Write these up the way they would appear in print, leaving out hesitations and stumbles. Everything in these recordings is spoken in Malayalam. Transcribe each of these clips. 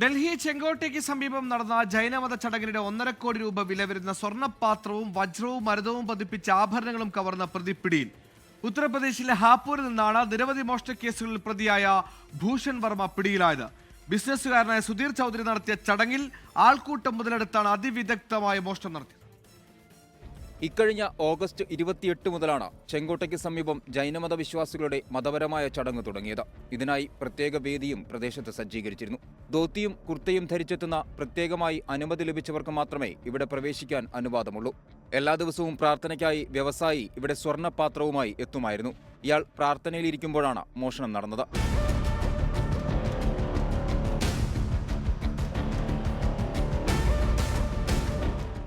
ഡൽഹി ചെങ്കോട്ടയ്ക്ക് സമീപം നടന്ന ജൈനമത ചടങ്ങിനിടെ 1.5 കോടി രൂപ വില വരുന്ന സ്വർണ്ണപാത്രവും വജ്രവും മരതവും പതിപ്പിച്ച ആഭരണങ്ങളും കവർന്ന പ്രതി പിടിയിൽ. ഉത്തർപ്രദേശിലെ ഹാപ്പൂരിൽ നിന്നാണ് നിരവധി മോഷണ കേസുകളിൽ പ്രതിയായ ഭൂഷൺ വർമ്മ പിടിയിലായത്. ബിസിനസ്സുകാരനായ സുധീർ ചൗധരി നടത്തിയ ചടങ്ങിൽ ആൾക്കൂട്ടം മുതലെടുത്താണ് അതിവിദഗ്ധമായ മോഷണം നടത്തിയത്. ഇക്കഴിഞ്ഞ ഓഗസ്റ്റ് 28 മുതലാണ് ചെങ്കോട്ടയ്ക്ക് സമീപം ജൈനമത വിശ്വാസികളുടെ മതപരമായ ചടങ്ങ് തുടങ്ങിയത്. ഇതിനായി പ്രത്യേക വേദിയും പ്രദേശത്ത് സജ്ജീകരിച്ചിരുന്നു. ധോത്തിയും കുർത്തയും ധരിച്ചെത്തുന്ന പ്രത്യേകമായി അനുമതി ലഭിച്ചവർക്ക് മാത്രമേ ഇവിടെ പ്രവേശിക്കാൻ അനുവാദമുള്ളൂ. എല്ലാ ദിവസവും പ്രാർത്ഥനയ്ക്കായി വ്യവസായി ഇവിടെ സ്വർണ്ണപാത്രവുമായി എത്തുമായിരുന്നു. ഇയാൾ പ്രാർത്ഥനയിലിരിക്കുമ്പോഴാണ് മോഷണം നടന്നത്.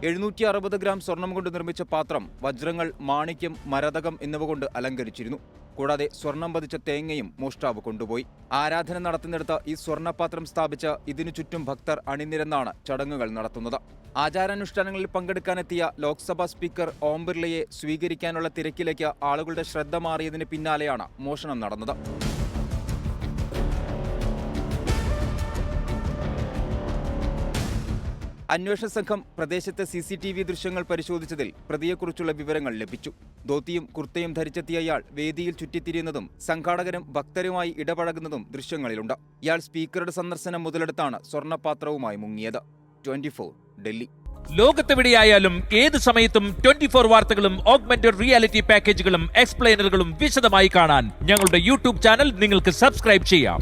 $760 ഗ്രാം സ്വർണം കൊണ്ട് നിർമ്മിച്ച പാത്രം വജ്രങ്ങൾ, മാണിക്യം, മരതകം എന്നിവ കൊണ്ട് അലങ്കരിച്ചിരുന്നു. കൂടാതെ സ്വർണം പതിച്ച തേങ്ങയും മോഷ്ടാവ് കൊണ്ടുപോയി. ആരാധന നടത്തുന്നിടത്ത് ഈ സ്വർണ്ണപാത്രം സ്ഥാപിച്ച് ഇതിനു ചുറ്റും ഭക്തർ അണിനിരന്നാണ് ചടങ്ങുകൾ നടത്തുന്നത്. ആചാരാനുഷ്ഠാനങ്ങളിൽ പങ്കെടുക്കാനെത്തിയ ലോക്സഭാ സ്പീക്കർ ഓം ബിർളയെ സ്വീകരിക്കാനുള്ള തിരക്കിലേക്ക് ആളുകളുടെ ശ്രദ്ധ മാറിയതിന് പിന്നാലെയാണ് മോഷണം നടന്നത്. അന്വേഷണ സംഘം പ്രദേശത്തെ CCTV ദൃശ്യങ്ങൾ പരിശോധിച്ചതിൽ പ്രതിയെക്കുറിച്ചുള്ള വിവരങ്ങൾ ലഭിച്ചു. ധോത്തിയും കുർത്തയും ധരിച്ചെത്തിയ ഇയാൾ വേദിയിൽ ചുറ്റിത്തിരിയുന്നതും സംഘാടകരും ഭക്തരുമായി ഇടപഴകുന്നതും ദൃശ്യങ്ങളിലുണ്ട്. ഇയാൾ സ്പീക്കറുടെ സന്ദർശനം മുതലെടുത്താണ് സ്വർണ്ണപാത്രവുമായി മുങ്ങിയത്. 24 ഡൽഹി. ലോകത്തെവിടെയായാലും ഏത് സമയത്തും 24 വാർത്തകളും ഓഗ്മെന്റഡ് റിയാലിറ്റി പാക്കേജുകളും എക്സ്പ്ലെയിനറുകളും വിശദമായി കാണാൻ ഞങ്ങളുടെ YouTube ചാനൽ നിങ്ങൾക്ക് സബ്സ്ക്രൈബ് ചെയ്യാം.